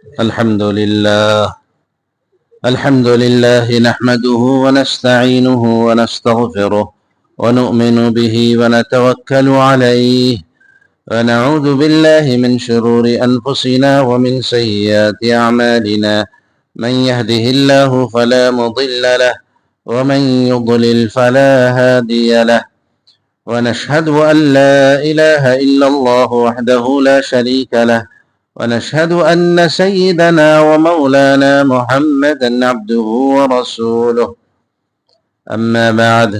الحمد لله نحمده ونستعينه ونستغفره ونؤمن به ونتوكل عليه ونعوذ بالله من شرور أنفسنا ومن سيئات أعمالنا من يهده الله فلا مضل له ومن يضلل فلا هادي له ونشهد أن لا إله إلا الله وحده لا شريك له ونشهد أن سيدنا ومولانا محمدا عبده ورسوله أما بعد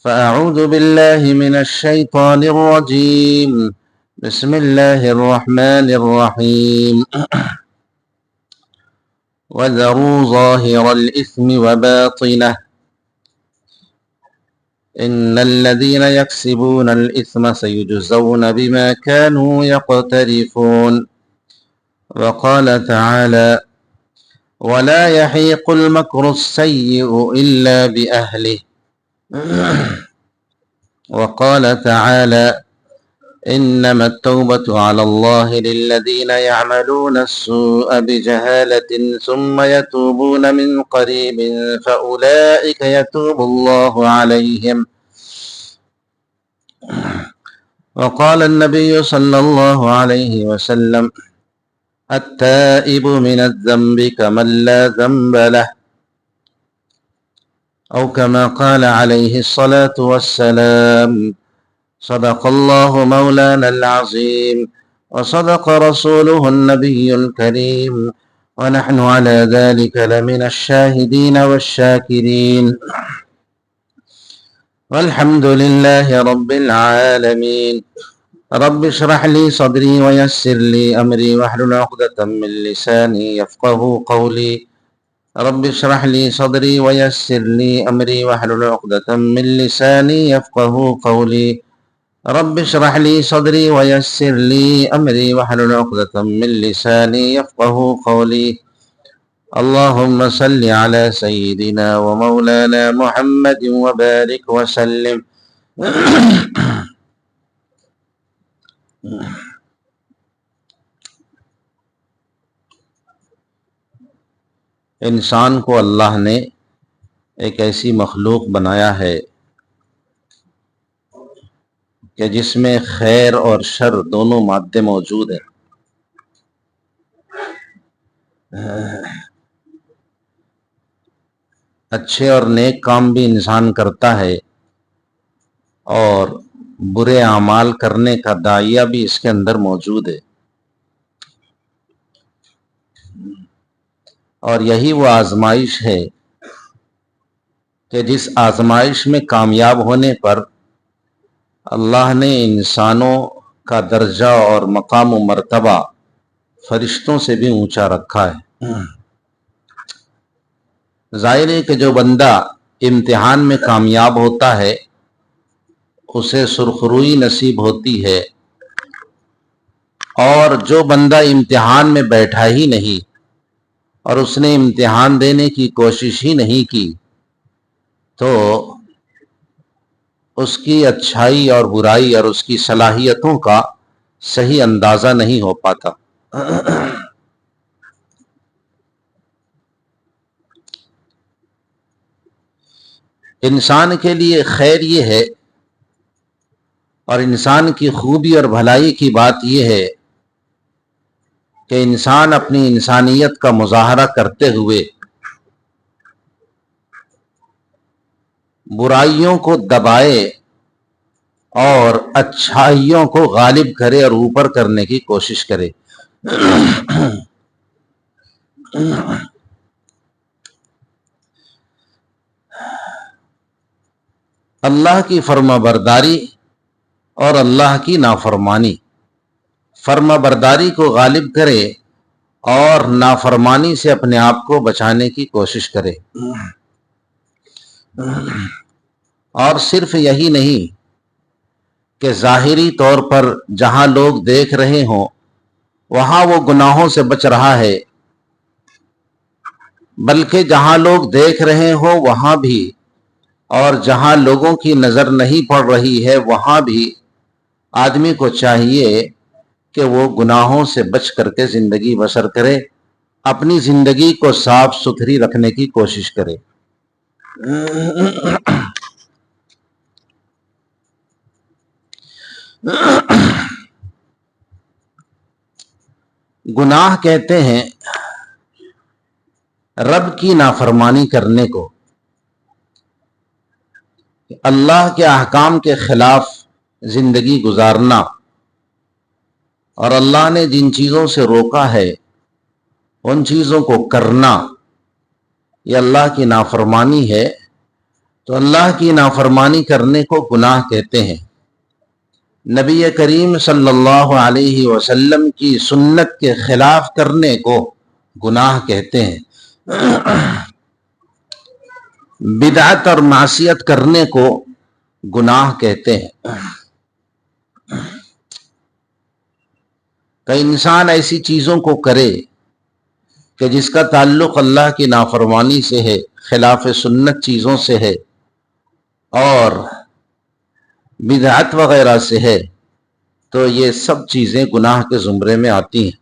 فأعوذ بالله من الشيطان الرجيم بسم الله الرحمن الرحيم وذروا ظاهر الإثم وباطنه إن الذين يكسبون الإثم سيجزون بما كانوا يقترفون وقال تعالى ولا يحيق المكر السيء إلا بأهله وقال تعالى إنما التوبة على الله للذين يعملون السوء بجهالة ثم يتوبون من قريب فأولئك يتوب الله عليهم وقال النبي صلى الله عليه وسلم التائب من الذنب كمن لا ذنب له أو كما قال عليه الصلاة والسلام صدق الله مولانا العظيم وصدق رسوله النبي الكريم ونحن على ذلك لمن الشاهدين والشاكرين والحمد لله رب العالمين رب اشرح لي صدري ويسر لي أمري واحلل عقدة من لساني يفقهوا قولي رب اشرح لي صدري ويسر لي أمري واحلل عقدة من لساني يفقهوا قولي رب اشرح لي صدري ويسر لي أمري واحلل عقدة من لساني يفقهوا قولي اللهم صل على سيدنا ومولانا محمد وبارك وسلم انسان کو اللہ نے ایک ایسی مخلوق بنایا ہے کہ جس میں خیر اور شر دونوں مادے موجود ہیں۔ اچھے اور نیک کام بھی انسان کرتا ہے اور برے اعمال کرنے کا داعیہ بھی اس کے اندر موجود ہے، اور یہی وہ آزمائش ہے کہ جس آزمائش میں کامیاب ہونے پر اللہ نے انسانوں کا درجہ اور مقام و مرتبہ فرشتوں سے بھی اونچا رکھا ہے۔ ظاہر ہے کہ جو بندہ امتحان میں کامیاب ہوتا ہے اسے سرخروئی نصیب ہوتی ہے، اور جو بندہ امتحان میں بیٹھا ہی نہیں اور اس نے امتحان دینے کی کوشش ہی نہیں کی تو اس کی اچھائی اور برائی اور اس کی صلاحیتوں کا صحیح اندازہ نہیں ہو پاتا۔ انسان کے لیے خیر یہ ہے اور انسان کی خوبی اور بھلائی کی بات یہ ہے کہ انسان اپنی انسانیت کا مظاہرہ کرتے ہوئے برائیوں کو دبائے اور اچھائیوں کو غالب کرے اور اوپر کرنے کی کوشش کرے۔ اللہ کی فرما برداری اور اللہ کی نافرمانی، فرما برداری کو غالب کرے اور نافرمانی سے اپنے آپ کو بچانے کی کوشش کرے۔ اور صرف یہی نہیں کہ ظاہری طور پر جہاں لوگ دیکھ رہے ہوں وہاں وہ گناہوں سے بچ رہا ہے، بلکہ جہاں لوگ دیکھ رہے ہوں وہاں بھی، اور جہاں لوگوں کی نظر نہیں پڑ رہی ہے وہاں بھی آدمی کو چاہیے کہ وہ گناہوں سے بچ کر کے زندگی بسر کرے اپنی زندگی کو صاف ستھری رکھنے کی کوشش کرے۔ گناہ کہتے ہیں رب کی نافرمانی کرنے کو، اللہ کے احکام کے خلاف زندگی گزارنا، اور اللہ نے جن چیزوں سے روکا ہے ان چیزوں کو کرنا، یہ اللہ کی نافرمانی ہے۔ تو اللہ کی نافرمانی کرنے کو گناہ کہتے ہیں۔ نبی کریم صلی اللہ علیہ وسلم کی سنت کے خلاف کرنے کو گناہ کہتے ہیں۔ بدعت اور معصیت کرنے کو گناہ کہتے ہیں۔ کہ انسان ایسی چیزوں کو کرے کہ جس کا تعلق اللہ کی نافرمانی سے ہے، خلاف سنت چیزوں سے ہے اور بدعت وغیرہ سے ہے، تو یہ سب چیزیں گناہ کے زمرے میں آتی ہیں۔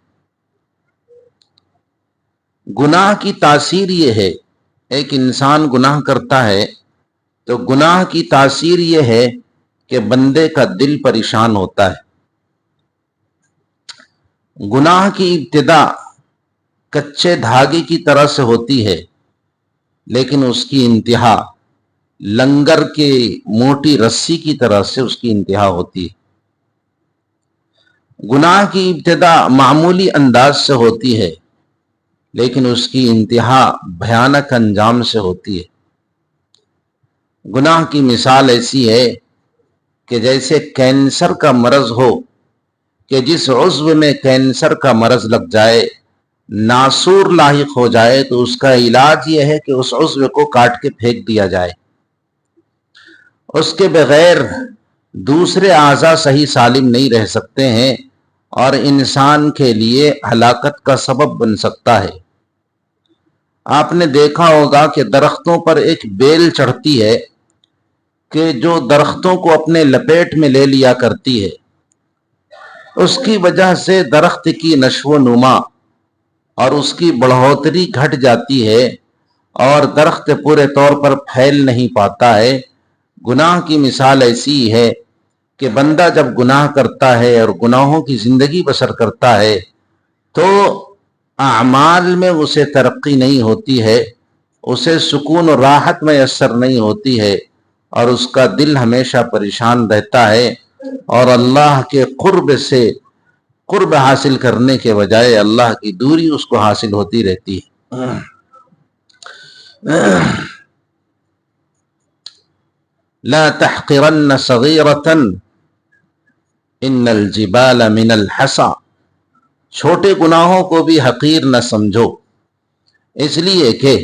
گناہ کی تاثیر یہ ہے، ایک انسان گناہ کرتا ہے تو گناہ کی تاثیر یہ ہے کہ بندے کا دل پریشان ہوتا ہے۔ گناہ کی ابتدا کچے دھاگے کی طرح سے ہوتی ہے، لیکن اس کی انتہا لنگر کی موٹی رسی کی طرح سے اس کی انتہا ہوتی ہے۔ گناہ کی ابتدا معمولی انداز سے ہوتی ہے، لیکن اس کی انتہا بھیانک انجام سے ہوتی ہے۔ گناہ کی مثال ایسی ہے کہ جیسے کینسر کا مرض ہو، کہ جس عضو میں کینسر کا مرض لگ جائے، ناسور لاحق ہو جائے، تو اس کا علاج یہ ہے کہ اس عضو کو کاٹ کے پھینک دیا جائے۔ اس کے بغیر دوسرے اعضاء صحیح سالم نہیں رہ سکتے ہیں اور انسان کے لیے ہلاکت کا سبب بن سکتا ہے۔ آپ نے دیکھا ہوگا کہ درختوں پر ایک بیل چڑھتی ہے کہ جو درختوں کو اپنے لپیٹ میں لے لیا کرتی ہے۔ اس کی وجہ سے درخت کی نشو و نما اور اس کی بڑھوتری گھٹ جاتی ہے اور درخت پورے طور پر پھیل نہیں پاتا ہے۔ گناہ کی مثال ایسی ہے کہ بندہ جب گناہ کرتا ہے اور گناہوں کی زندگی بسر کرتا ہے تو اعمال میں اسے ترقی نہیں ہوتی ہے، اسے سکون و راحت میسر نہیں ہوتی ہے، اور اس کا دل ہمیشہ پریشان رہتا ہے، اور اللہ کے قرب سے قرب حاصل کرنے کے بجائے اللہ کی دوری اس کو حاصل ہوتی رہتی ہے۔ لا تحقرن صغیرۃ ان الجبال من الحصى، چھوٹے گناہوں کو بھی حقیر نہ سمجھو، اس لیے کہ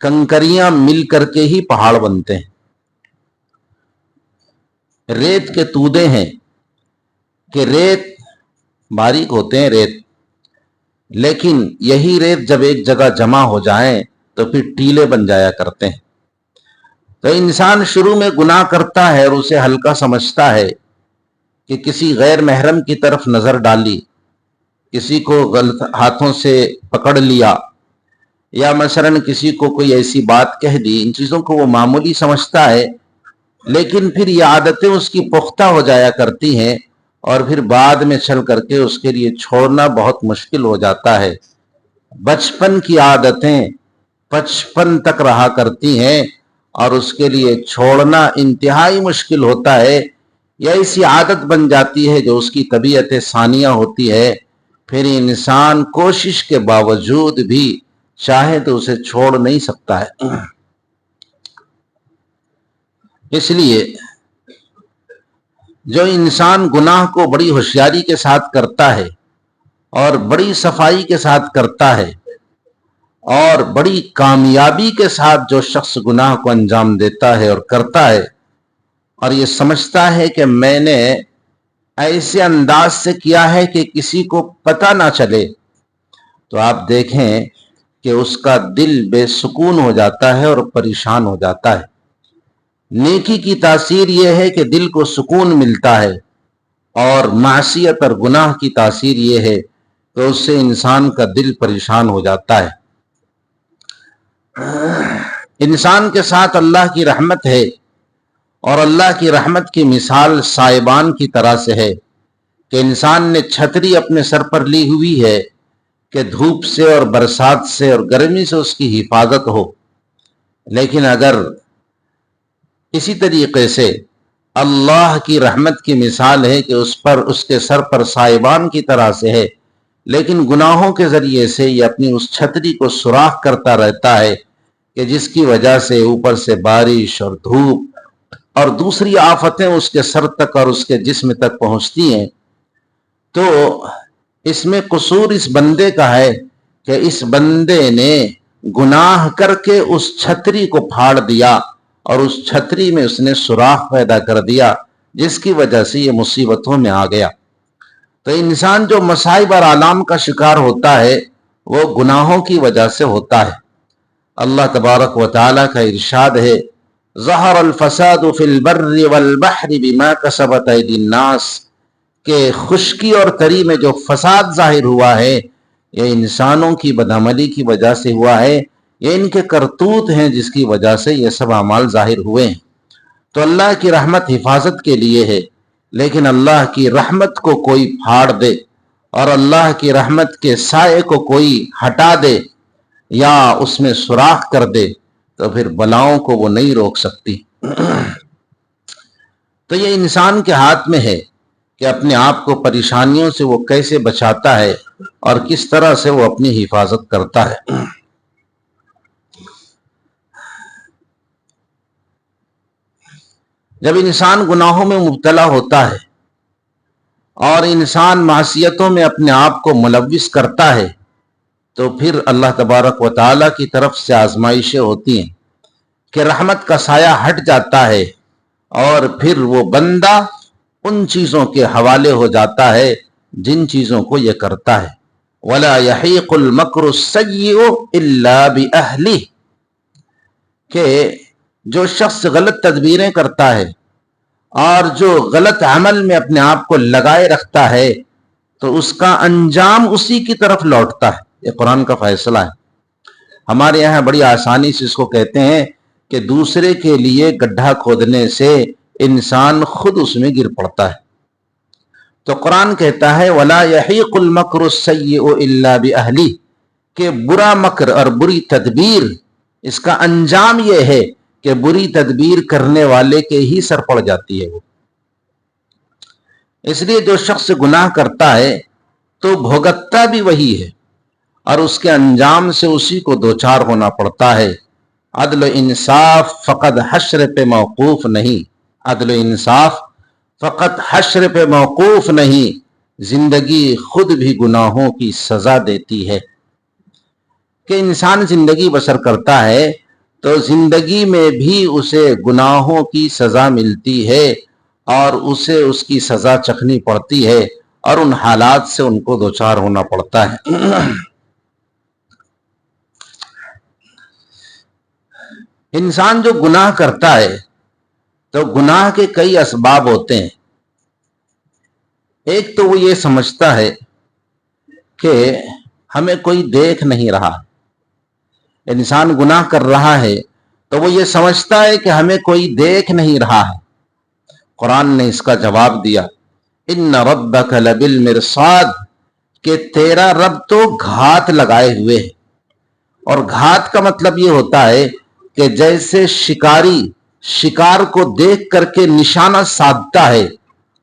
کنکریاں مل کر کے ہی پہاڑ بنتے ہیں۔ ریت کے تودے ہیں کہ ریت باریک ہوتے ہیں ریت، لیکن یہی ریت جب ایک جگہ جمع ہو جائیں تو پھر ٹیلے بن جایا کرتے ہیں۔ تو انسان شروع میں گناہ کرتا ہے اور اسے ہلکا سمجھتا ہے کہ کسی غیر محرم کی طرف نظر ڈالی، کسی کو غلط ہاتھوں سے پکڑ لیا، یا مثلاً کسی کو کوئی ایسی بات کہہ دی، ان چیزوں کو وہ معمولی سمجھتا ہے، لیکن پھر یہ عادتیں اس کی پختہ ہو جایا کرتی ہیں اور پھر بعد میں چل کر کے اس کے لیے چھوڑنا بہت مشکل ہو جاتا ہے۔ بچپن کی عادتیں بچپن تک رہا کرتی ہیں اور اس کے لیے چھوڑنا انتہائی مشکل ہوتا ہے، یا ایسی عادت بن جاتی ہے جو اس کی طبیعت ثانیہ ہوتی ہے، پھر انسان کوشش کے باوجود بھی چاہے تو اسے چھوڑ نہیں سکتا ہے۔ اس لیے جو انسان گناہ کو بڑی ہوشیاری کے ساتھ کرتا ہے اور بڑی صفائی کے ساتھ کرتا ہے اور بڑی کامیابی کے ساتھ جو شخص گناہ کو انجام دیتا ہے اور کرتا ہے، اور یہ سمجھتا ہے کہ میں نے ایسے انداز سے کیا ہے کہ کسی کو پتہ نہ چلے، تو آپ دیکھیں کہ اس کا دل بے سکون ہو جاتا ہے اور پریشان ہو جاتا ہے۔ نیکی کی تاثیر یہ ہے کہ دل کو سکون ملتا ہے، اور معصیت اور گناہ کی تاثیر یہ ہے تو اس سے انسان کا دل پریشان ہو جاتا ہے۔ انسان کے ساتھ اللہ کی رحمت ہے، اور اللہ کی رحمت کی مثال سائبان کی طرح سے ہے کہ انسان نے چھتری اپنے سر پر لی ہوئی ہے کہ دھوپ سے اور برسات سے اور گرمی سے اس کی حفاظت ہو، لیکن اگر اسی طریقے سے اللہ کی رحمت کی مثال ہے کہ اس کے سر پر سائبان کی طرح سے ہے، لیکن گناہوں کے ذریعے سے یہ اپنی اس چھتری کو سوراخ کرتا رہتا ہے کہ جس کی وجہ سے اوپر سے بارش اور دھوپ اور دوسری آفتیں اس کے سر تک اور اس کے جسم تک پہنچتی ہیں۔ تو اس میں قصور اس بندے کا ہے کہ اس بندے نے گناہ کر کے اس چھتری کو پھاڑ دیا اور اس چھتری میں اس نے سوراخ پیدا کر دیا، جس کی وجہ سے یہ مصیبتوں میں آ گیا۔ تو انسان جو مصائب اور آلام کا شکار ہوتا ہے وہ گناہوں کی وجہ سے ہوتا ہے۔ اللہ تبارک و تعالیٰ کا ارشاد ہے، ظہر الفساد فی البر والبحر بما کسبت ایدی الناس، کہ خشکی اور تری میں جو فساد ظاہر ہوا ہے یہ انسانوں کی بدعملی کی وجہ سے ہوا ہے، یہ ان کے کرتوت ہیں جس کی وجہ سے یہ سب اعمال ظاہر ہوئے ہیں۔ تو اللہ کی رحمت حفاظت کے لیے ہے، لیکن اللہ کی رحمت کو کوئی پھاڑ دے اور اللہ کی رحمت کے سائے کو کوئی ہٹا دے یا اس میں سوراخ کر دے تو پھر بلاؤں کو وہ نہیں روک سکتی۔ تو یہ انسان کے ہاتھ میں ہے کہ اپنے آپ کو پریشانیوں سے وہ کیسے بچاتا ہے اور کس طرح سے وہ اپنی حفاظت کرتا ہے۔ جب انسان گناہوں میں مبتلا ہوتا ہے اور انسان معصیتوں میں اپنے آپ کو ملوث کرتا ہے تو پھر اللہ تبارک و تعالیٰ کی طرف سے آزمائشیں ہوتی ہیں کہ رحمت کا سایہ ہٹ جاتا ہے اور پھر وہ بندہ ان چیزوں کے حوالے ہو جاتا ہے جن چیزوں کو یہ کرتا ہے۔ وَلَا يَحِيقُ الْمَكْرُ السَّيِّئُ إِلَّا بِأَهْلِهِ، کہ جو شخص غلط تدبیریں کرتا ہے اور جو غلط عمل میں اپنے آپ کو لگائے رکھتا ہے تو اس کا انجام اسی کی طرف لوٹتا ہے۔ یہ قرآن کا فیصلہ ہے۔ ہمارے یہاں بڑی آسانی سے اس کو کہتے ہیں کہ دوسرے کے لیے گڈھا کھودنے سے انسان خود اس میں گر پڑتا ہے۔ تو قرآن کہتا ہے وَلَا يَحِيقُ الْمَكْرُ السَّيِّئُ إِلَّا بِأَهْلِهِ، کہ برا مکر اور بری تدبیر اس کا انجام یہ ہے کہ بری تدبیر کرنے والے کے ہی سر پڑ جاتی ہے وہ۔ اس لیے جو شخص گناہ کرتا ہے تو بھگتتا بھی وہی ہے اور اس کے انجام سے اسی کو دوچار ہونا پڑتا ہے۔ عدل و انصاف فقط حشر پہ موقوف نہیں، عدل و انصاف فقط حشر پہ موقوف نہیں، زندگی خود بھی گناہوں کی سزا دیتی ہے۔ کہ انسان زندگی بسر کرتا ہے تو زندگی میں بھی اسے گناہوں کی سزا ملتی ہے اور اسے اس کی سزا چکھنی پڑتی ہے اور ان حالات سے ان کو دوچار ہونا پڑتا ہے۔ انسان جو گناہ کرتا ہے تو گناہ کے کئی اسباب ہوتے ہیں۔ ایک تو وہ یہ سمجھتا ہے کہ ہمیں کوئی دیکھ نہیں رہا۔ انسان گناہ کر رہا ہے تو وہ یہ سمجھتا ہے کہ ہمیں کوئی دیکھ نہیں رہا ہے۔ قرآن نے اس کا جواب دیا، ان ربک لبالمرصاد، کہ تیرا رب تو گھات لگائے ہوئے ہے۔ اور گھات کا مطلب یہ ہوتا ہے کہ جیسے شکاری شکار کو دیکھ کر کے نشانہ سادھتا ہے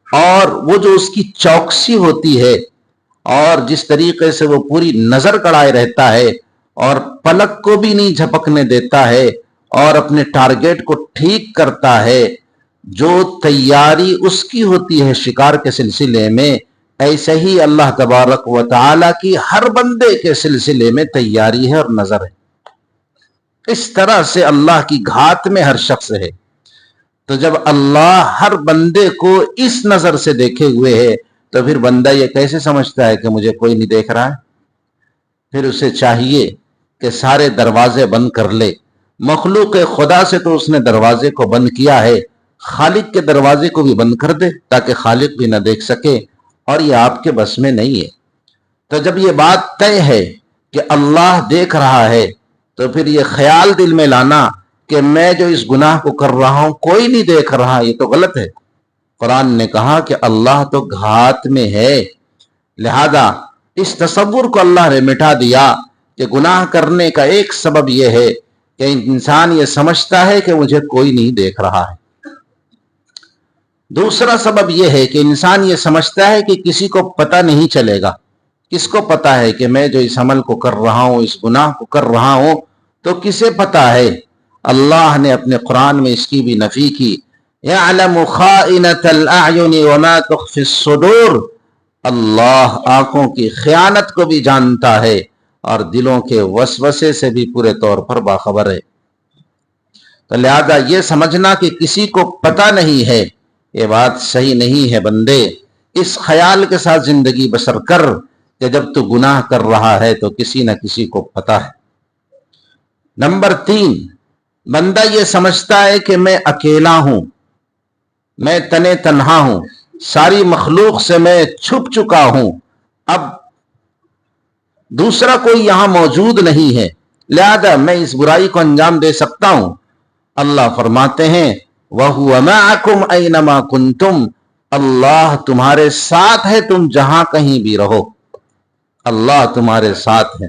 اور وہ جو اس کی چوکسی ہوتی ہے اور جس طریقے سے وہ پوری نظر گڑائے رہتا ہے اور پلک کو بھی نہیں جھپکنے دیتا ہے اور اپنے ٹارگیٹ کو ٹھیک کرتا ہے، جو تیاری اس کی ہوتی ہے شکار کے سلسلے میں، ایسے ہی اللہ تبارک و تعالیٰ کی ہر بندے کے سلسلے میں تیاری ہے اور نظر ہے۔ اس طرح سے اللہ کی گھات میں ہر شخص ہے۔ تو جب اللہ ہر بندے کو اس نظر سے دیکھے ہوئے ہے تو پھر بندہ یہ کیسے سمجھتا ہے کہ مجھے کوئی نہیں دیکھ رہا ہے؟ پھر اسے چاہیے کہ سارے دروازے بند کر لے۔ مخلوق خدا سے تو اس نے دروازے کو بند کیا ہے، خالق کے دروازے کو بھی بند کر دے تاکہ خالق بھی نہ دیکھ سکے، اور یہ آپ کے بس میں نہیں ہے۔ تو جب یہ بات طے ہے کہ اللہ دیکھ رہا ہے تو پھر یہ خیال دل میں لانا کہ میں جو اس گناہ کو کر رہا ہوں کوئی نہیں دیکھ رہا، یہ تو غلط ہے۔ قرآن نے کہا کہ اللہ تو گھات میں ہے، لہذا اس تصور کو اللہ نے مٹا دیا کہ گناہ کرنے کا ایک سبب یہ ہے کہ انسان یہ سمجھتا ہے کہ مجھے کوئی نہیں دیکھ رہا ہے۔ دوسرا سبب یہ ہے کہ انسان یہ سمجھتا ہے کہ کسی کو پتہ نہیں چلے گا۔ کس کو پتہ ہے کہ میں جو اس عمل کو کر رہا ہوں، اس گناہ کو کر رہا ہوں، تو کسے پتہ ہے؟ اللہ نے اپنے قرآن میں اس کی بھی نفی کی، یعلم خائنۃ الاعین وما تخفی الصدور، اللہ آنکھوں کی خیانت کو بھی جانتا ہے اور دلوں کے وسوسے سے بھی پورے طور پر باخبر ہے۔ تو لہذا یہ سمجھنا کہ کسی کو پتہ نہیں ہے، یہ بات صحیح نہیں ہے۔ بندے اس خیال کے ساتھ زندگی بسر کر کہ جب تو گناہ کر رہا ہے تو کسی نہ کسی کو پتہ ہے۔ نمبر 3، بندہ یہ سمجھتا ہے کہ میں اکیلا ہوں، میں تنے تنہا ہوں، ساری مخلوق سے میں چھپ چکا ہوں، اب دوسرا کوئی یہاں موجود نہیں ہے، لہذا میں اس برائی کو انجام دے سکتا ہوں۔ اللہ فرماتے ہیں وَهُوَ مَعَكُمْ أَيْنَمَا كُنْتُمْ، اللہ تمہارے ساتھ ہے تم جہاں کہیں بھی رہو، اللہ تمہارے ساتھ ہے۔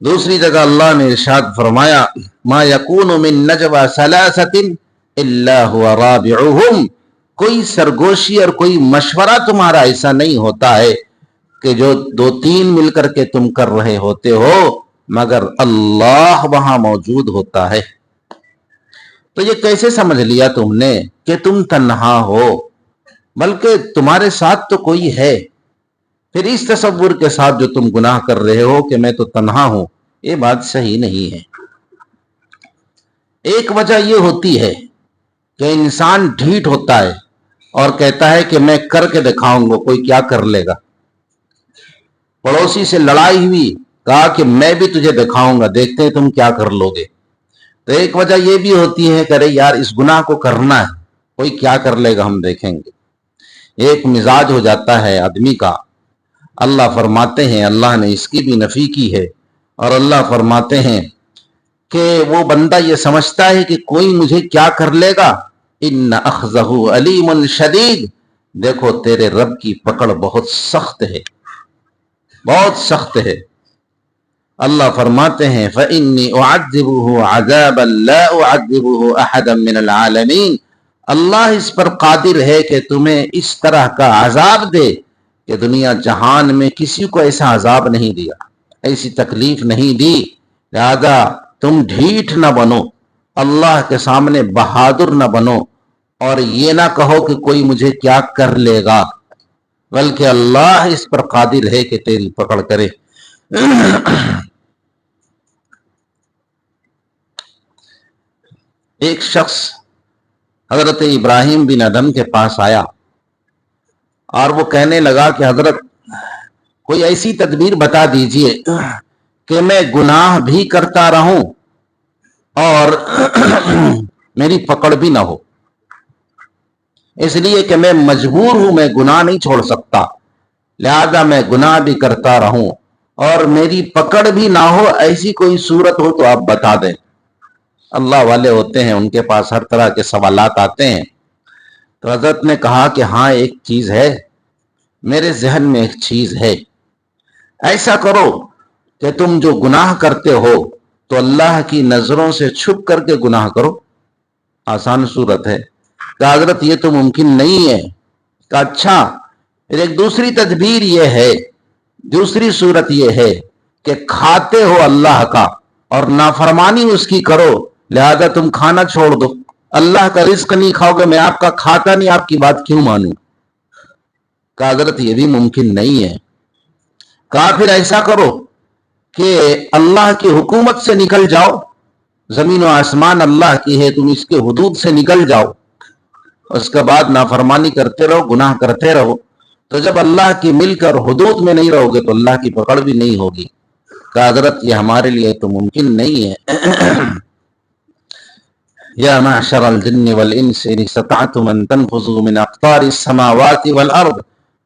دوسری جگہ اللہ نے ارشاد فرمایا مَا يَكُونُ مِن نَجْوَى ثَلَاثَةٍ إِلَّا هُوَ رَابِعُهُمْ، کوئی سرگوشی اور کوئی مشورہ تمہارا ایسا نہیں ہوتا ہے کہ جو 2-3 مل کر کے تم کر رہے ہوتے ہو مگر اللہ وہاں موجود ہوتا ہے۔ تو یہ کیسے سمجھ لیا تم نے کہ تم تنہا ہو، بلکہ تمہارے ساتھ تو کوئی ہے؟ پھر اس تصور کے ساتھ جو تم گناہ کر رہے ہو کہ میں تو تنہا ہوں، یہ بات صحیح نہیں ہے۔ ایک وجہ یہ ہوتی ہے کہ انسان ڈھیٹ ہوتا ہے اور کہتا ہے کہ میں کر کے دکھاؤں گا، کوئی کیا کر لے گا۔ پڑوسی سے لڑائی ہوئی، کہا کہ میں بھی تجھے دکھاؤں گا، دیکھتے ہیں تم کیا کر لو گے۔ تو ایک وجہ یہ بھی ہوتی ہے کہ ارے یار اس گناہ کو کرنا ہے، کوئی کیا کر لے گا ہم دیکھیں گے۔ ایک مزاج ہو جاتا ہے آدمی کا۔ اللہ فرماتے ہیں، اللہ نے اس کی بھی نفی کی ہے، اور اللہ فرماتے ہیں کہ وہ بندہ یہ سمجھتا ہے کہ کوئی مجھے کیا کر لے گا، ان اخذہ علیم شدید، دیکھو تیرے رب کی پکڑ بہت سخت ہے، بہت سخت ہے۔ اللہ فرماتے ہیں فإنی اعذبہ عذابا لا اعذبہ احدا من العالمین، اللہ اس پر قادر ہے کہ تمہیں اس طرح کا عذاب دے کہ دنیا جہان میں کسی کو ایسا عذاب نہیں دیا، ایسی تکلیف نہیں دی۔ لہذا تم ڈھیٹ نہ بنو، اللہ کے سامنے بہادر نہ بنو، اور یہ نہ کہو کہ کوئی مجھے کیا کر لے گا، بلکہ اللہ اس پر قادر ہے کہ تیری پکڑ کرے۔ ایک شخص حضرت ابراہیم بن ادم کے پاس آیا اور وہ کہنے لگا کہ حضرت کوئی ایسی تدبیر بتا دیجئے کہ میں گناہ بھی کرتا رہوں اور میری پکڑ بھی نہ ہو، اس لیے کہ میں مجبور ہوں، میں گناہ نہیں چھوڑ سکتا، لہذا میں گناہ بھی کرتا رہوں اور میری پکڑ بھی نہ ہو، ایسی کوئی صورت ہو تو آپ بتا دیں۔ اللہ والے ہوتے ہیں، ان کے پاس ہر طرح کے سوالات آتے ہیں۔ تو حضرت نے کہا کہ ہاں ایک چیز ہے، میرے ذہن میں ایک چیز ہے، ایسا کرو کہ تم جو گناہ کرتے ہو تو اللہ کی نظروں سے چھپ کر کے گناہ کرو۔ آسان صورت ہے۔ کہ حضرت یہ تو ممکن نہیں ہے۔ کہ اچھا، پھر ایک دوسری تدبیر یہ ہے، دوسری صورت یہ ہے کہ کھاتے ہو اللہ کا اور نافرمانی اس کی کرو، لہذا تم کھانا چھوڑ دو، اللہ کا رزق نہیں کھاؤ گے، میں آپ کا کھاتا نہیں، آپ کی بات کیوں مانوں؟ کہ حضرت یہ بھی ممکن نہیں ہے۔ کہا پھر ایسا کرو کہ اللہ کی حکومت سے نکل جاؤ، زمین و آسمان اللہ کی ہے، تم اس کے حدود سے نکل جاؤ، اس کے بعد نافرمانی کرتے رہو، گناہ کرتے رہو، تو جب اللہ کی مل کر حدود میں نہیں رہو گے تو اللہ کی پکڑ بھی نہیں ہوگی۔ کہ حضرت یہ ہمارے لیے تو ممکن نہیں ہے۔ یا معشر الجن والانس ان استطعتم ان تنفذوا من اقطار السماوات والارض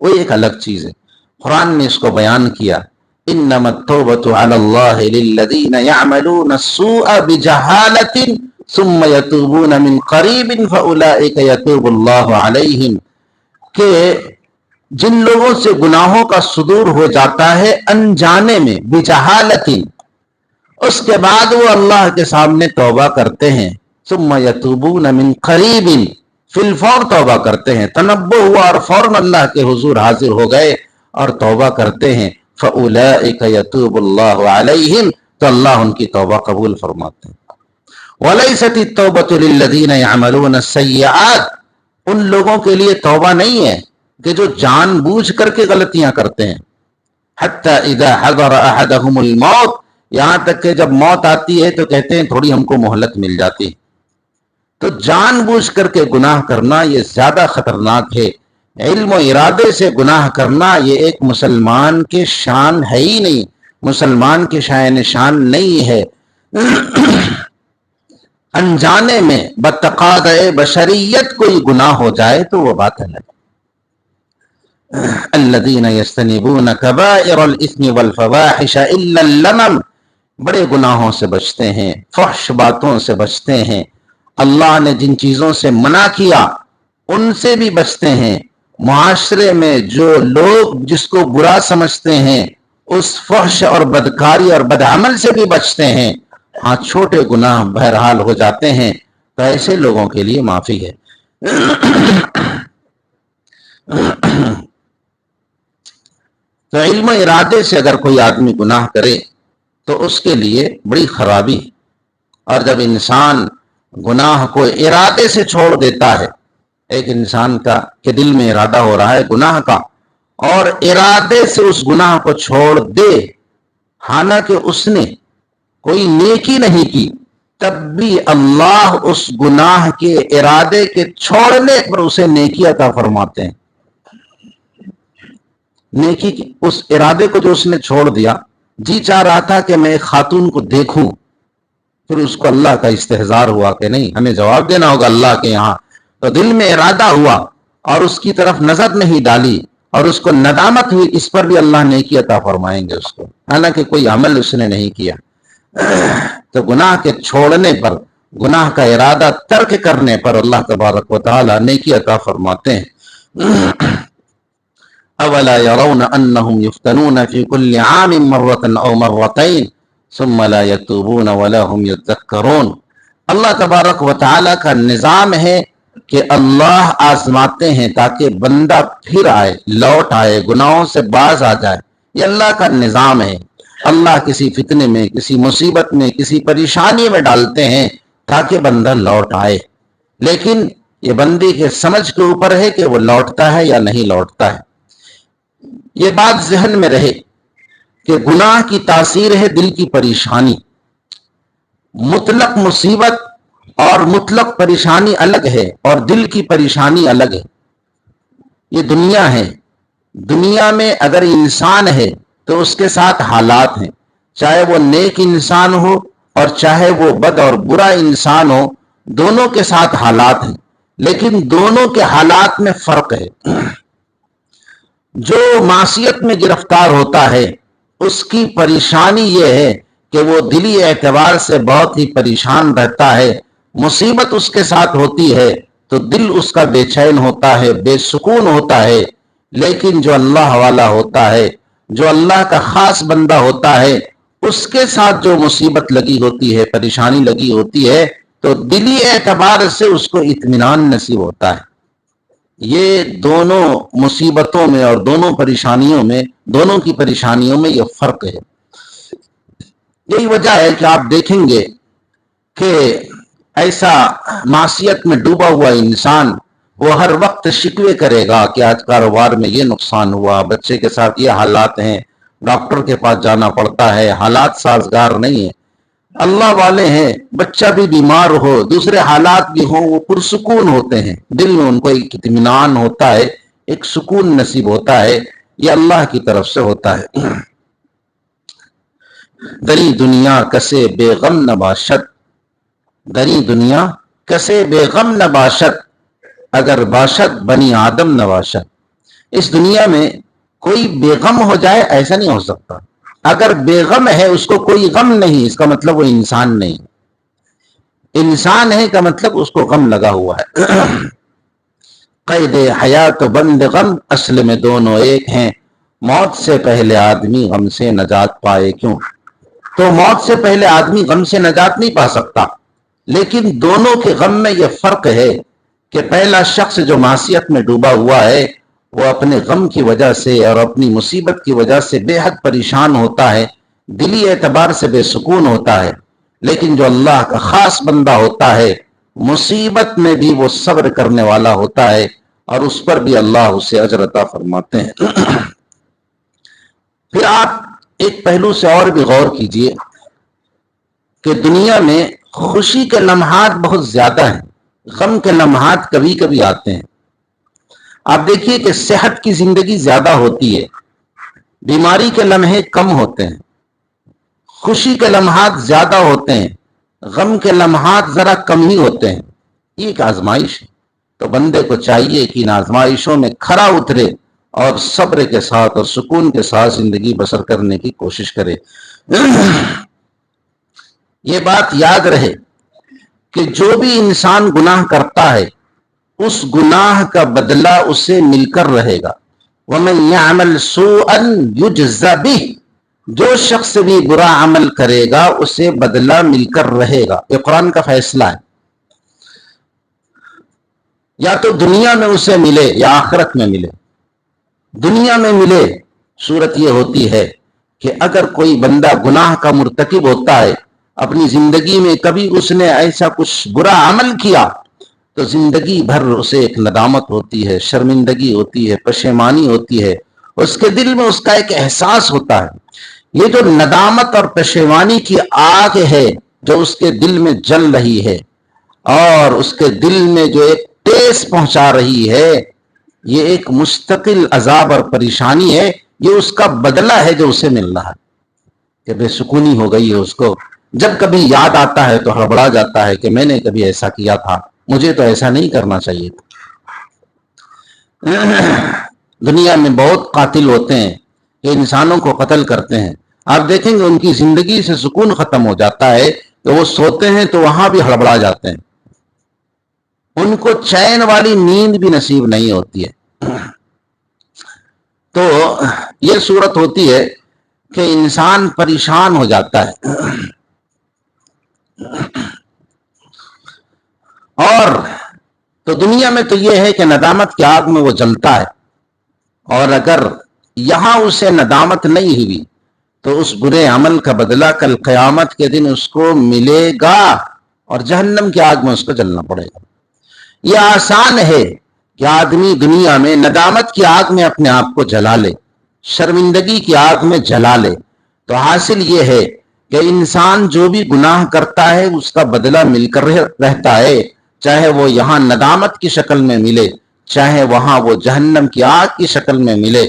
وہ ایک الگ چیز ہے. قرآن نے اس کو بیان کیا، انما التوبۃ علی اللہ للذین یعملون السوء بجہالۃ ثم یتوبون من قریب فاولئک یتوب اللہ علیہم، کہ جن لوگوں سے گناہوں کا صدور ہو جاتا ہے انجانے میں، بجہالۃ، اس کے بعد وہ اللہ کے سامنے توبہ کرتے ہیں، ثم یتوبون من قریب، فی الفور توبہ کرتے ہیں، تنبہ ہوا اور فوراً اللہ کے حضور حاضر ہو گئے اور توبہ کرتے ہیں، فَأُولَئِكَ يَتُوبُ اللَّهُ عَلَيْهِمْ، تو اللہ ان کی توبہ قبول فرماتے ہیں. وَلَيْسَتِ التَّوْبَةُ لِلَّذِينَ يَعْمَلُونَ السَّيِّئَاتِ، ان لوگوں کے لیے توبہ نہیں ہے کہ جو جان بوجھ کر کے غلطیاں کرتے ہیں. حَتَّى إِذَا حَضَرَ أَحَدَهُمُ الْمَوْتِ، یہاں تک کہ جب موت آتی ہے تو کہتے ہیں تھوڑی ہم کو مہلت مل جاتی. تو جان بوجھ کر کے گناہ کرنا یہ زیادہ خطرناک ہے. علم و ارادے سے گناہ کرنا یہ ایک مسلمان کے شان ہے ہی نہیں، مسلمان کے شان نہیں ہے. انجانے میں بتقاضۂ بشریت کوئی گناہ ہو جائے تو وہ بات الگ. الذین یجتنبون کبائر الاثم والفواحش الا اللمم، بڑے گناہوں سے بچتے ہیں، فحش باتوں سے بچتے ہیں، اللہ نے جن چیزوں سے منع کیا ان سے بھی بچتے ہیں. معاشرے میں جو لوگ جس کو برا سمجھتے ہیں اس فحش اور بدکاری اور بدعمل سے بھی بچتے ہیں. ہاں چھوٹے گناہ بہرحال ہو جاتے ہیں تو ایسے لوگوں کے لیے معافی ہے. تو علم و ارادے سے اگر کوئی آدمی گناہ کرے تو اس کے لیے بڑی خرابی. اور جب انسان گناہ کو ارادے سے چھوڑ دیتا ہے، ایک انسان کا کہ دل میں ارادہ ہو رہا ہے گناہ کا اور ارادے سے اس گناہ کو چھوڑ دے، حالانکہ اس نے کوئی نیکی نہیں کی، تب بھی اللہ اس گناہ کے ارادے کے چھوڑنے پر اسے نیکی عطا فرماتے ہیں. نیکی کی اس ارادے کو جو اس نے چھوڑ دیا، جی چاہ رہا تھا کہ میں ایک خاتون کو دیکھوں، پھر اس کو اللہ کا استحضار ہوا کہ نہیں ہمیں جواب دینا ہوگا اللہ کے یہاں، تو دل میں ارادہ ہوا اور اس کی طرف نظر نہیں ڈالی اور اس کو ندامت ہوئی، اس پر بھی اللہ نیکی عطا فرمائیں گے اس کو، حالانکہ کوئی عمل اس نے نہیں کیا. تو گناہ کے چھوڑنے پر، گناہ کا ارادہ ترک کرنے پر اللہ تبارک و تعالی نیکی عطا فرماتے ہیں. اولا يرون انهم يفتنون في كل عام مرة او مرتين ثم لا يتوبون ولا هم يذكرون. اللہ تبارک و تعالی کا نظام ہے کہ اللہ آزماتے ہیں تاکہ بندہ پھر آئے، لوٹ آئے، گناہوں سے باز آ جائے. یہ اللہ کا نظام ہے. اللہ کسی فتنے میں، کسی مصیبت میں، کسی پریشانی میں ڈالتے ہیں تاکہ بندہ لوٹ آئے، لیکن یہ بندی کے سمجھ کے اوپر ہے کہ وہ لوٹتا ہے یا نہیں لوٹتا ہے. یہ بات ذہن میں رہے کہ گناہ کی تاثیر ہے دل کی پریشانی. مطلق مصیبت اور مطلق پریشانی الگ ہے اور دل کی پریشانی الگ ہے. یہ دنیا ہے، دنیا میں اگر انسان ہے تو اس کے ساتھ حالات ہیں، چاہے وہ نیک انسان ہو اور چاہے وہ بد اور برا انسان ہو، دونوں کے ساتھ حالات ہیں، لیکن دونوں کے حالات میں فرق ہے. جو معصیت میں گرفتار ہوتا ہے اس کی پریشانی یہ ہے کہ وہ دلی اعتبار سے بہت ہی پریشان رہتا ہے. مصیبت اس کے ساتھ ہوتی ہے تو دل اس کا بے چین ہوتا ہے، بے سکون ہوتا ہے. لیکن جو اللہ والا ہوتا ہے، جو اللہ کا خاص بندہ ہوتا ہے، اس کے ساتھ جو مصیبت لگی ہوتی ہے، پریشانی لگی ہوتی ہے، تو دلی اعتبار سے اس کو اطمینان نصیب ہوتا ہے. یہ دونوں مصیبتوں میں اور دونوں پریشانیوں میں، دونوں کی پریشانیوں میں یہ فرق ہے. یہی وجہ ہے کہ آپ دیکھیں گے کہ ایسا معصیت میں ڈوبا ہوا انسان وہ ہر وقت شکوے کرے گا کہ آج کاروبار میں یہ نقصان ہوا، بچے کے ساتھ یہ حالات ہیں، ڈاکٹر کے پاس جانا پڑتا ہے، حالات سازگار نہیں ہیں. اللہ والے ہیں، بچہ بھی بیمار ہو، دوسرے حالات بھی ہوں، وہ پرسکون ہوتے ہیں، دل میں ان کو ایک اطمینان ہوتا ہے، ایک سکون نصیب ہوتا ہے. یہ اللہ کی طرف سے ہوتا ہے. دری دنیا کسے بے غم نباشت، دری دنیا کسے بے غم نباشت، اگر باشد بنی آدم نباشت. اس دنیا میں کوئی بے غم ہو جائے ایسا نہیں ہو سکتا. اگر بے غم ہے اس کو کوئی غم نہیں، اس کا مطلب وہ انسان نہیں. انسان ہے کا مطلب اس کو غم لگا ہوا ہے. قید حیات و بند غم اصل میں دونوں ایک ہیں، موت سے پہلے آدمی غم سے نجات پائے کیوں. تو موت سے پہلے آدمی غم سے نجات نہیں پا سکتا، لیکن دونوں کے غم میں یہ فرق ہے کہ پہلا شخص جو معصیت میں ڈوبا ہوا ہے وہ اپنے غم کی وجہ سے اور اپنی مصیبت کی وجہ سے بے حد پریشان ہوتا ہے، دلی اعتبار سے بے سکون ہوتا ہے. لیکن جو اللہ کا خاص بندہ ہوتا ہے مصیبت میں بھی وہ صبر کرنے والا ہوتا ہے اور اس پر بھی اللہ اسے اجر عطا فرماتے ہیں. پھر آپ ایک پہلو سے اور بھی غور کیجئے کہ دنیا میں خوشی کے لمحات بہت زیادہ ہیں، غم کے لمحات کبھی کبھی آتے ہیں. آپ دیکھیے کہ صحت کی زندگی زیادہ ہوتی ہے، بیماری کے لمحے کم ہوتے ہیں، خوشی کے لمحات زیادہ ہوتے ہیں، غم کے لمحات ذرا کم ہی ہوتے ہیں. یہ ایک آزمائش ہے، تو بندے کو چاہیے کہ ان آزمائشوں میں کھرا اترے اور صبر کے ساتھ اور سکون کے ساتھ زندگی بسر کرنے کی کوشش کرے. یہ بات یاد رہے کہ جو بھی انسان گناہ کرتا ہے اس گناہ کا بدلہ اسے مل کر رہے گا. وَمَن يَعْمَلْ سُوءًا يُجْزَ بِهِ، جو شخص بھی برا عمل کرے گا اسے بدلہ مل کر رہے گا. یہ قرآن کا فیصلہ ہے، یا تو دنیا میں اسے ملے یا آخرت میں ملے. دنیا میں ملے صورت یہ ہوتی ہے کہ اگر کوئی بندہ گناہ کا مرتکب ہوتا ہے، اپنی زندگی میں کبھی اس نے ایسا کچھ برا عمل کیا تو زندگی بھر اسے ایک ندامت ہوتی ہے، شرمندگی ہوتی ہے، پشیمانی ہوتی ہے، اس کے دل میں اس کا ایک احساس ہوتا ہے. یہ جو ندامت اور پشیمانی کی آگ ہے جو اس کے دل میں جل رہی ہے اور اس کے دل میں جو ایک ٹیس پہنچا رہی ہے، یہ ایک مستقل عذاب اور پریشانی ہے. یہ اس کا بدلہ ہے جو اسے مل رہا ہے کہ بے سکونی ہو گئی ہے اس کو. جب کبھی یاد آتا ہے تو ہڑبڑا جاتا ہے کہ میں نے کبھی ایسا کیا تھا، مجھے تو ایسا نہیں کرنا چاہیے تھا. دنیا میں بہت قاتل ہوتے ہیں کہ انسانوں کو قتل کرتے ہیں. آپ دیکھیں گے ان کی زندگی سے سکون ختم ہو جاتا ہے کہ وہ سوتے ہیں تو وہاں بھی ہڑبڑا جاتے ہیں، ان کو چین والی نیند بھی نصیب نہیں ہوتی ہے. تو یہ صورت ہوتی ہے کہ انسان پریشان ہو جاتا ہے. اور تو دنیا میں تو یہ ہے کہ ندامت کی آگ میں وہ جلتا ہے، اور اگر یہاں اسے ندامت نہیں ہوئی تو اس برے عمل کا بدلہ کل قیامت کے دن اس کو ملے گا اور جہنم کی آگ میں اس کو جلنا پڑے گا. یہ آسان ہے کہ آدمی دنیا میں ندامت کی آگ میں اپنے آپ کو جلا لے، شرمندگی کی آگ میں جلا لے. تو حاصل یہ ہے کہ انسان جو بھی گناہ کرتا ہے اس کا بدلہ مل کر رہتا ہے، چاہے وہ یہاں ندامت کی شکل میں ملے چاہے وہاں وہ جہنم کی آگ کی شکل میں ملے.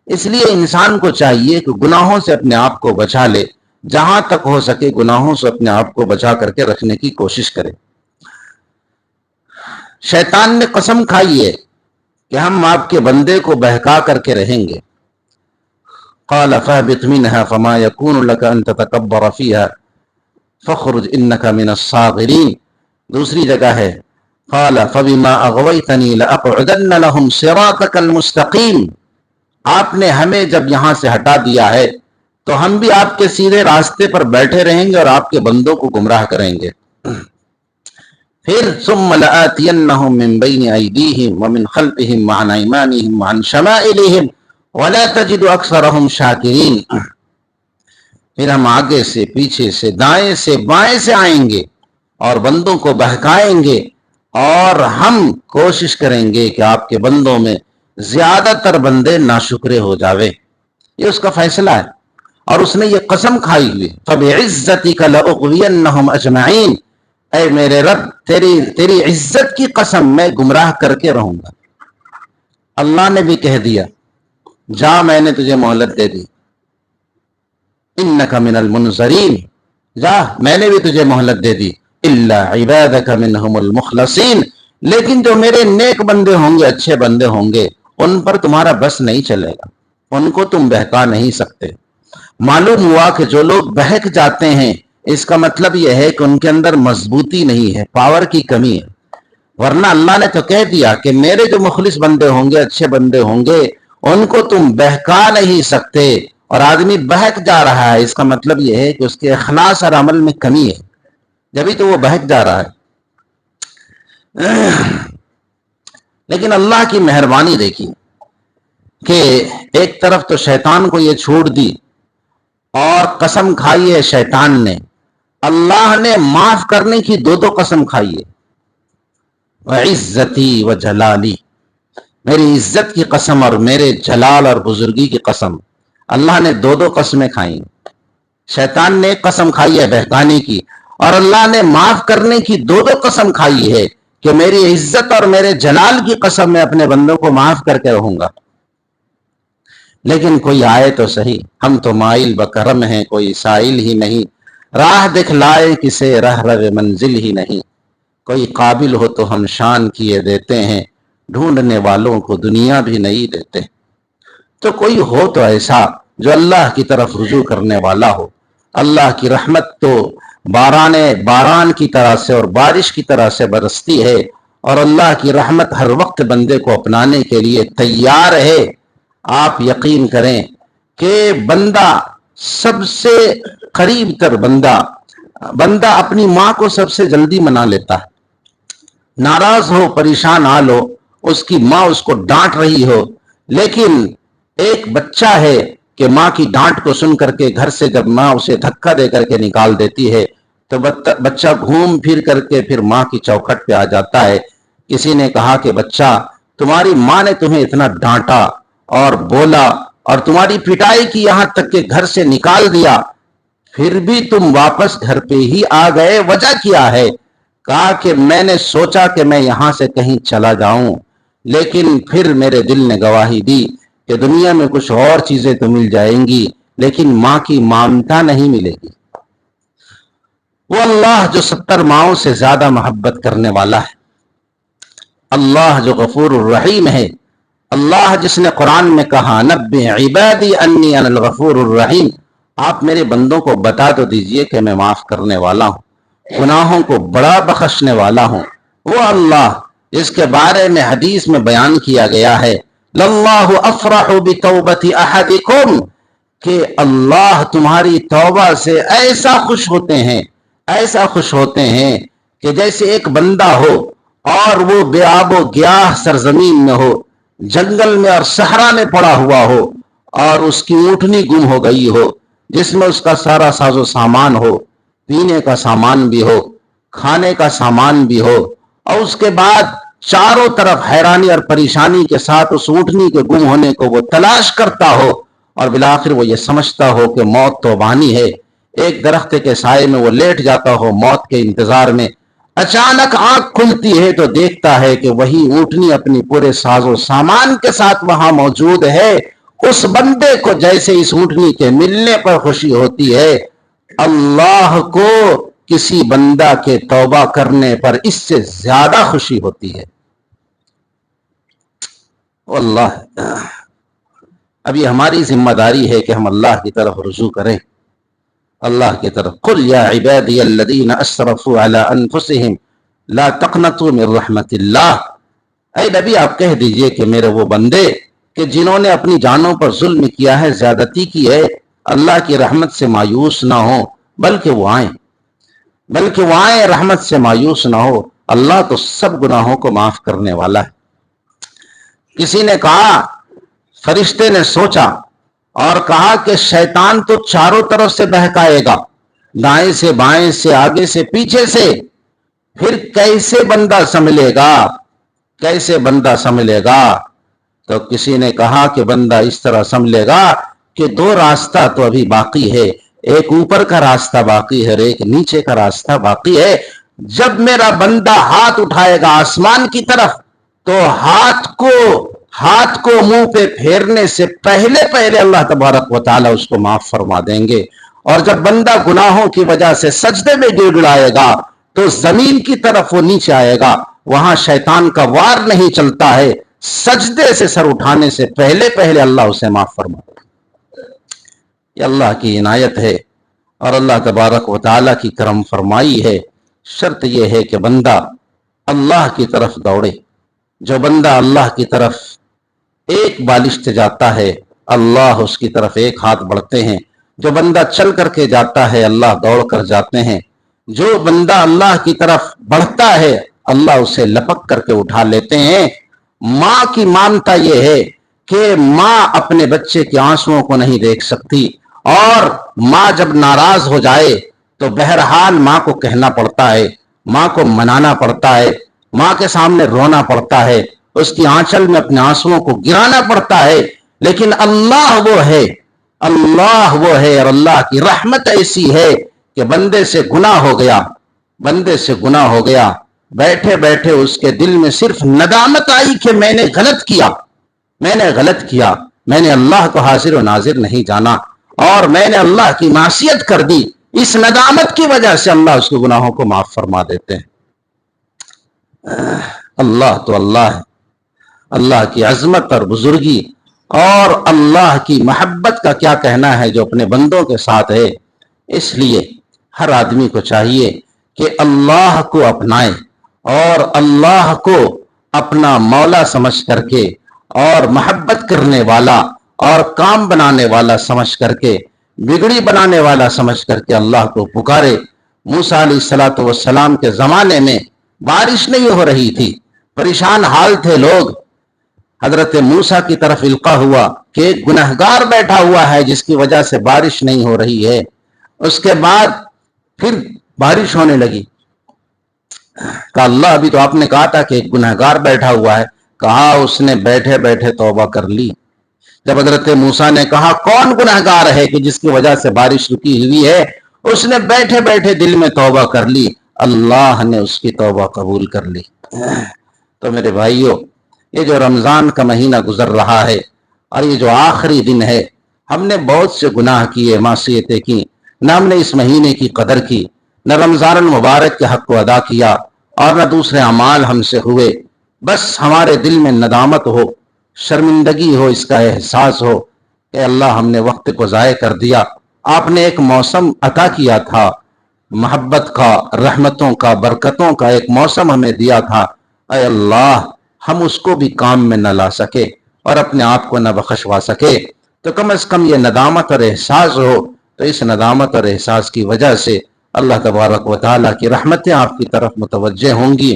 اس لیے انسان کو چاہیے کہ گناہوں سے اپنے آپ کو بچا لے، جہاں تک ہو سکے گناہوں سے اپنے آپ کو بچا کر کے رکھنے کی کوشش کرے. شیطان نے قسم کھائی ہے کہ ہم آپ کے بندے کو بہکا کر کے رہیں گے. قال فاهبط منها فما يكون لك ان تتكبر فيها فاخرج انك من الصاغرين. دوسری جگہ ہے قال فبما اغويتني لاقعدن لهم صراطك المستقيم. آپ نے ہمیں جب یہاں سے ہٹا دیا ہے تو ہم بھی آپ کے سیدھے راستے پر بیٹھے رہیں گے اور آپ کے بندوں کو گمراہ کریں گے. پھر ثم لآتینہم من بین ایدیہم ومن خلفہم وعن ایمانہم وعن شمائلہم ولا تجد اکثرہم شاکرین. پھر ہم آگے سے پیچھے سے دائیں سے بائیں سے آئیں گے اور بندوں کو بہکائیں گے اور ہم کوشش کریں گے کہ آپ کے بندوں میں زیادہ تر بندے ناشکرے ہو جاوے. یہ اس کا فیصلہ ہے اور اس نے یہ قسم کھائی ہوئی فَبِعِزَّتِكَ لَأُغْوِيَنَّهُمْ أَجْمَعِينَ. اے میرے رب تیری عزت کی قسم میں گمراہ کر کے رہوں گا. اللہ نے بھی کہہ دیا جا میں نے تجھے مہلت دے دی، اِنَّكَ مِنَ الْمُنظَرِينَ، جا میں نے بھی تجھے مہلت دے دی. إِلَّا عِبَادَكَ مِنْهُمُ الْمُخْلَصِينَ، لیکن جو میرے نیک بندے ہوں گے، اچھے بندے ہوں گے، ان پر تمہارا بس نہیں چلے گا، ان کو تم بہکا نہیں سکتے۔ معلوم ہوا کہ جو لوگ بہک جاتے ہیں اس کا مطلب یہ ہے کہ ان کے اندر مضبوطی نہیں ہے، پاور کی کمی ہے، ورنہ اللہ نے تو کہہ دیا کہ میرے جو مخلص بندے ہوں گے، اچھے بندے ہوں گے، ان کو تم بہکا نہیں سکتے۔ اور آدمی بہک جا رہا ہے اس کا مطلب یہ ہے کہ اس کے اخلاص اور عمل میں کمی ہے، جبھی تو وہ بہک جا رہا ہے۔ لیکن اللہ کی مہربانی دیکھی کہ ایک طرف تو شیطان کو یہ چھوڑ دی اور قسم کھائی ہے شیطان نے، اللہ نے معاف کرنے کی دو قسم کھائی ہے، وعزتی وجلالی، میری عزت کی قسم اور میرے جلال اور بزرگی کی قسم، اللہ نے دو قسمیں کھائی۔ شیطان نے قسم کھائی ہے بہکانے کی، اور اللہ نے معاف کرنے کی دو قسم کھائی ہے کہ میری عزت اور میرے جلال کی قسم میں اپنے بندوں کو معاف کر کے رہوں گا۔ لیکن کوئی آئے تو صحیح، ہم تو مائل بکرم ہیں، کوئی سائل ہی نہیں، راہ دکھلائے کسے رہ رو منزل ہی نہیں، کوئی قابل ہو تو ہم شان کیے دیتے ہیں، ڈھونڈنے والوں کو دنیا بھی نہیں دیتے۔ تو کوئی ہو تو ایسا جو اللہ کی طرف رجوع کرنے والا ہو۔ اللہ کی رحمت تو باران کی طرح سے اور بارش کی طرح سے برستی ہے، اور اللہ کی رحمت ہر وقت بندے کو اپنانے کے لیے تیار ہے۔ آپ یقین کریں کہ بندہ سب سے قریب تر بندہ اپنی ماں کو سب سے جلدی منا لیتا ہے۔ ناراض ہو، پریشان حال ہو، اس کی ماں اس کو ڈانٹ رہی ہو، لیکن ایک بچہ ہے کہ ماں کی ڈانٹ کو سن کر کے گھر سے جب ماں اسے دھکا دے کر کے نکال دیتی ہے تو بچہ گھوم پھر کر کے پھر ماں کی چوکھٹ پہ آ جاتا ہے۔ کسی نے کہا کہ بچہ، تمہاری ماں نے تمہیں اتنا ڈانٹا اور بولا اور تمہاری پٹائی کی یہاں تک کہ گھر سے نکال دیا، پھر بھی تم واپس گھر پہ ہی آ گئے، وجہ کیا ہے؟ کہا کہ میں نے سوچا کہ میں یہاں سے کہیں چلا جاؤں، لیکن پھر میرے دل نے گواہی دی کہ دنیا میں کچھ اور چیزیں تو مل جائیں گی لیکن ماں کی ممتا نہیں ملے گی۔ وہ اللہ جو 70 ماؤں سے زیادہ محبت کرنے والا ہے، اللہ جو غفور الرحیم ہے، اللہ جس نے قرآن میں کہا نبئ عبادی انی انا الغفور الرحیم، آپ میرے بندوں کو بتا تو دیجئے کہ میں معاف کرنے والا ہوں، گناہوں کو بڑا بخشنے والا ہوں۔ وہ اللہ جس کے بارے میں حدیث میں بیان کیا گیا ہے للہ افرح بتوبت احدکم، کہ اللہ تمہاری توبہ سے ایسا خوش ہوتے ہیں کہ جیسے ایک بندہ ہو اور وہ بے آب و گیاہ سرزمین میں ہو، جنگل میں اور صحرا میں پڑا ہوا ہو، اور اس کی اونٹنی گم ہو گئی ہو جس میں اس کا سارا ساز و سامان ہو، پینے کا سامان بھی ہو، کھانے کا سامان بھی ہو، اور اس کے بعد چاروں طرف حیرانی اور پریشانی کے ساتھ اس اونٹنی کے گم ہونے کو وہ تلاش کرتا ہو، اور بالآخر وہ یہ سمجھتا ہو کہ موت تو وانی ہے، ایک درخت کے سائے میں وہ لیٹ جاتا ہو موت کے انتظار میں۔ اچانک آنکھ کھلتی ہے تو دیکھتا ہے کہ وہی اونٹنی اپنی پورے ساز و سامان کے ساتھ وہاں موجود ہے۔ اس بندے کو جیسے اس اونٹنی کے ملنے پر خوشی ہوتی ہے، اللہ کو کسی بندہ کے توبہ کرنے پر اس سے زیادہ خوشی ہوتی ہے۔ اللہ، اب یہ ہماری ذمہ داری ہے کہ ہم اللہ کی طرف رجوع کریں، اللہ کی طرف۔ قل یا عبادی الذین اسرفوا علی انفسہم لا تقنطوا من رحمت اللہ، اے نبی آپ کہہ دیجئے کہ میرے وہ بندے کہ جنہوں نے اپنی جانوں پر ظلم کیا ہے، زیادتی کی ہے، اللہ کی رحمت سے مایوس نہ ہو، بلکہ وہ آئیں رحمت سے مایوس نہ ہو، اللہ تو سب گناہوں کو معاف کرنے والا ہے۔ کسی نے کہا، فرشتے نے سوچا اور کہا کہ شیطان تو چاروں طرف سے بہکائے گا، دائیں سے بائیں سے آگے سے پیچھے سے، پھر کیسے بندہ سنبھلے گا؟ تو کسی نے کہا کہ بندہ اس طرح سنبھلے گا کہ 2 راستہ تو ابھی باقی ہے، ایک اوپر کا راستہ باقی ہے اور ایک نیچے کا راستہ باقی ہے۔ جب میرا بندہ ہاتھ اٹھائے گا آسمان کی طرف تو ہاتھ کو منہ پہ پھیرنے سے پہلے اللہ تبارک و تعالیٰ اس کو معاف فرما دیں گے، اور جب بندہ گناہوں کی وجہ سے سجدے میں گر گڑائے گا تو زمین کی طرف وہ نیچے آئے گا، وہاں شیطان کا وار نہیں چلتا ہے، سجدے سے سر اٹھانے سے پہلے پہلے اللہ اسے معاف فرماتا ہے۔ یہ اللہ کی عنایت ہے اور اللہ تبارک و تعالیٰ کی کرم فرمائی ہے۔ شرط یہ ہے کہ بندہ اللہ کی طرف دوڑے۔ جو بندہ اللہ کی طرف ایک بالشت جاتا ہے، اللہ اس کی طرف ایک ہاتھ بڑھتے ہیں۔ جو بندہ چل کر کے جاتا ہے، اللہ دوڑ کر جاتے ہیں۔ جو بندہ اللہ کی طرف بڑھتا ہے، اللہ اسے لپک کر کے اٹھا لیتے ہیں۔ ماں کی مانتا یہ ہے کہ ماں اپنے بچے کے آنسوؤں کو نہیں دیکھ سکتی، اور ماں جب ناراض ہو جائے تو بہرحال ماں کو کہنا پڑتا ہے، ماں کو منانا پڑتا ہے، ماں کے سامنے رونا پڑتا ہے، اس کی آنچل میں اپنے آنسوؤں کو گرانا پڑتا ہے۔ لیکن اللہ وہ ہے اور اللہ کی رحمت ایسی ہے کہ بندے سے گناہ ہو گیا، بیٹھے بیٹھے اس کے دل میں صرف ندامت آئی کہ میں نے غلط کیا، میں نے اللہ کو حاضر و ناظر نہیں جانا اور میں نے اللہ کی معصیت کر دی۔ اس ندامت کی وجہ سے اللہ اس کے گناہوں کو معاف فرما دیتے ہیں۔ اللہ تو اللہ ہے، اللہ کی عظمت اور بزرگی اور اللہ کی محبت کا کیا کہنا ہے جو اپنے بندوں کے ساتھ ہے۔ اس لیے ہر آدمی کو چاہیے کہ اللہ کو اپنائے اور اللہ کو اپنا مولا سمجھ کر کے اور محبت کرنے والا اور کام بنانے والا سمجھ کر کے، بگڑی بنانے والا سمجھ کر کے اللہ کو پکارے۔ موسیٰ علیہ السلام کے زمانے میں بارش نہیں ہو رہی تھی، پریشان حال تھے لوگ۔ حضرت موسیٰ کی طرف القا ہوا کہ ایک گنہگار بیٹھا ہوا ہے جس کی وجہ سے بارش نہیں ہو رہی ہے۔ اس کے بعد پھر بارش ہونے لگی۔ کہا اللہ ابھی تو آپ نے کہا تھا کہ ایک گنہگار بیٹھا ہوا ہے۔ کہا اس نے بیٹھے بیٹھے توبہ کر لی۔ جب حضرت موسیٰ نے کہا کون گنہگار ہے کہ جس کی وجہ سے بارش رکی ہوئی ہے، اس نے بیٹھے بیٹھے دل میں توبہ کر لی، اللہ نے اس کی توبہ قبول کر لی۔ تو میرے بھائیوں، یہ جو رمضان کا مہینہ گزر رہا ہے اور یہ جو آخری دن ہے، ہم نے بہت سے گناہ کیے، معصیتیں کی، نہ ہم نے اس مہینے کی قدر کی، نہ رمضان المبارک کے حق کو ادا کیا اور نہ دوسرے اعمال ہم سے ہوئے۔ بس ہمارے دل میں ندامت ہو، شرمندگی ہو، اس کا احساس ہو کہ اللہ ہم نے وقت کو ضائع کر دیا۔ آپ نے ایک موسم عطا کیا تھا، محبت کا، رحمتوں کا، برکتوں کا ایک موسم ہمیں دیا تھا، اے اللہ ہم اس کو بھی کام میں نہ لا سکے اور اپنے آپ کو نہ بخشوا سکے، تو کم از کم یہ ندامت اور احساس ہو۔ تو اس ندامت اور احساس کی وجہ سے اللہ تبارک و تعالیٰ کی رحمتیں آپ کی طرف متوجہ ہوں گی۔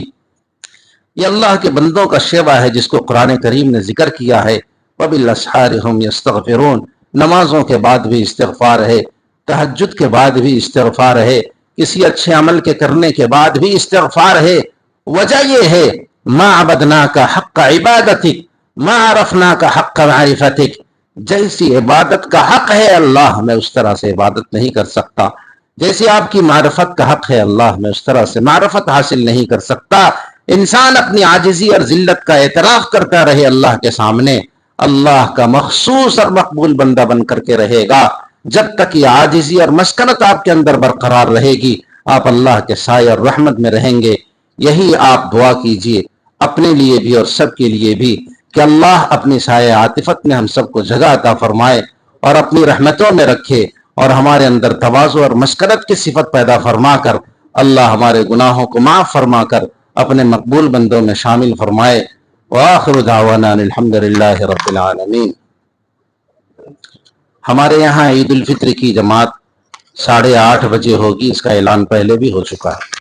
یہ اللہ کے بندوں کا شیوا ہے جس کو قرآن کریم نے ذکر کیا ہے، وَبِالْأَسْحَارِ هُمْ يَسْتَغْفِرُونَ۔ نمازوں کے بعد بھی استغفار ہے، تہجد کے بعد بھی استغفار ہے، کسی اچھے عمل کے کرنے کے بعد بھی استغفار ہے۔ وجہ یہ ہے مَا عَبَدْنَاكَ حَقَّ عِبَادَتِكَ مَا عَرَفْنَاكَ حَقَّ مَعْرِفَتِكَ۔ جیسی عبادت کا حق ہے اللہ، میں اس طرح سے عبادت نہیں کر سکتا۔ جیسے آپ کی معرفت کا حق ہے اللہ، میں اس طرح سے معرفت حاصل نہیں کر سکتا۔ انسان اپنی عاجزی اور ذلت کا اعتراف کرتا رہے اللہ کے سامنے، اللہ کا مخصوص اور مقبول بندہ بن کر کے رہے گا۔ جب تک یہ عاجزی اور مسکنت آپ کے اندر برقرار رہے گی، آپ اللہ کے سائے اور رحمت میں رہیں گے۔ یہی آپ دعا کیجئے اپنے لیے بھی اور سب کے لیے بھی کہ اللہ اپنی سائے عاطفت میں ہم سب کو جگہ عطا فرمائے اور اپنی رحمتوں میں رکھے، اور ہمارے اندر تواضع اور مسکنت کی صفت پیدا فرما کر اللہ ہمارے گناہوں کو معاف فرما کر اپنے مقبول بندوں میں شامل فرمائے۔ وآخر دعوانا الحمد للہ رب العالمین۔ ہمارے یہاں عید الفطر کی جماعت 8:30 بجے ہوگی، اس کا اعلان پہلے بھی ہو چکا ہے۔